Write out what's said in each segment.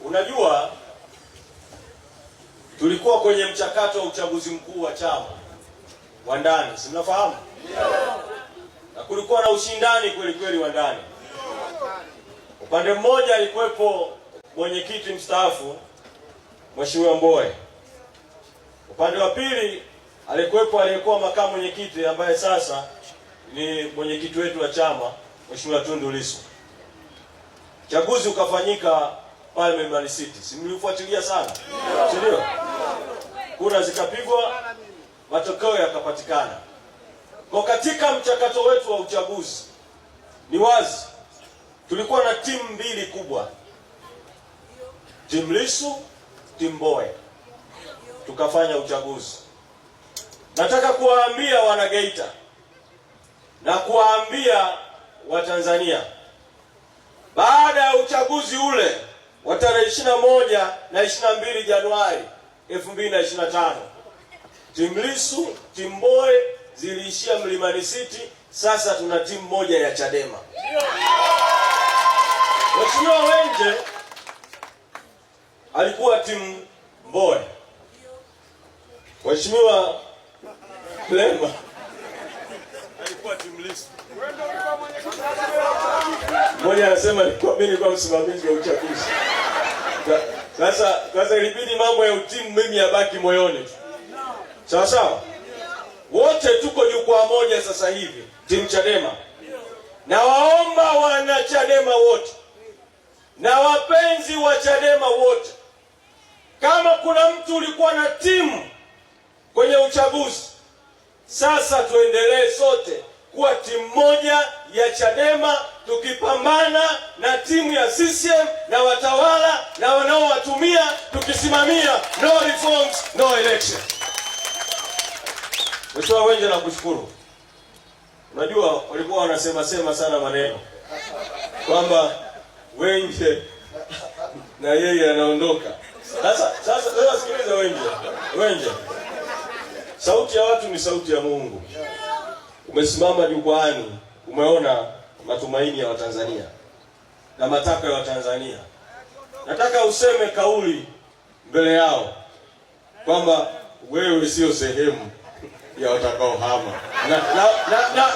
Unajua, tulikuwa kwenye mchakato wa uchaguzi mkuu wa chama wa ndani, si mnafahamu? Na kulikuwa na ushindani kweli kweli wa ndani. Upande mmoja alikuwepo mwenyekiti mstaafu Mheshimiwa Mbowe. Upande wa pili alikuwepo aliyekuwa makamu mwenyekiti ambaye sasa ni mwenyekiti wetu wa chama Mheshimiwa Tundu Lissu. Chaguzi ukafanyika pale Mlimani City. Si mlifuatilia sana? Ndio. Kura zikapigwa, matokeo yakapatikana. Kwa katika mchakato wetu wa uchaguzi ni wazi tulikuwa na timu mbili kubwa. Timu Lissu, timu Mbowe. Tukafanya uchaguzi. Nataka kuwaambia wana Geita na kuwaambia Watanzania, baada ya uchaguzi ule wa tarehe 21 na 22 Januari 2025, timu Lissu, timu Mbowe ziliishia Mlimani City. Sasa tuna timu moja ya Chadema. Mheshimiwa Wenje alikuwa timu Mbowe. Mheshimiwa Lema alikuwa timu Lissu. Mmoja anasema mimi kwa msimamizi wa uchaguzi. Sasa ilibidi mambo ya utimu mimi yabaki moyoni tu. Sawa sawa? Wote tuko jukwaa moja sasa hivi, timu Chadema. Na waomba wana Chadema wote na wapenzi wa Chadema wote, kama kuna mtu ulikuwa na timu kwenye uchaguzi, sasa tuendelee sote kuwa timu moja ya Chadema, tukipambana na timu ya CCM na watawala na wanaowatumia, tukisimamia no reforms, no election. Mheshimiwa Wenje, nakushukuru. Unajua walikuwa wanasema sana maneno kwamba Wenje na yeye anaondoka. Sasa sikiliza Wenje. Sauti ya watu ni sauti ya Mungu. Umesimama jukwaani, umeona matumaini ya Watanzania na matakwa ya Watanzania. Nataka useme kauli mbele yao kwamba wewe sio sehemu ya watakaohama.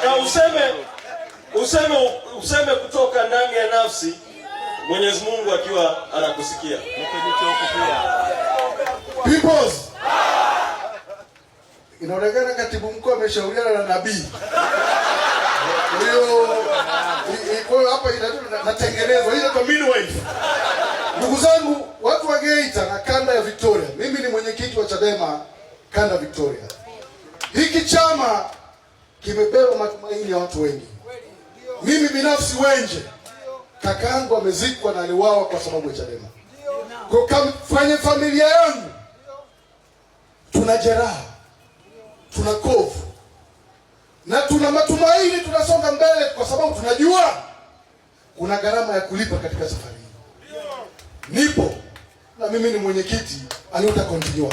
Na useme kutoka ndani ya nafsi, Mwenyezi Mungu akiwa anakusikia. Peoples. Inaonekana katibu mkuu ameshauriana na nabii. Kwa hiyo hapa inatengenezwa ile kwa midwife. Ndugu zangu, watu wa Geita na kanda ya Victoria, mimi ni mwenyekiti wa Chadema kanda Victoria. Hiki chama kimebeba matumaini ya watu wengi. Mimi binafsi Wenje, kakaangu amezikwa na aliuawa kwa sababu ya Chadema. Kwa familia yangu tuna jeraha, tuna kovu na tuna matumaini, tunasonga mbele kwa sababu tunajua kuna gharama ya kulipa katika safari hii. Nipo na mimi ni mwenyekiti aliota continue.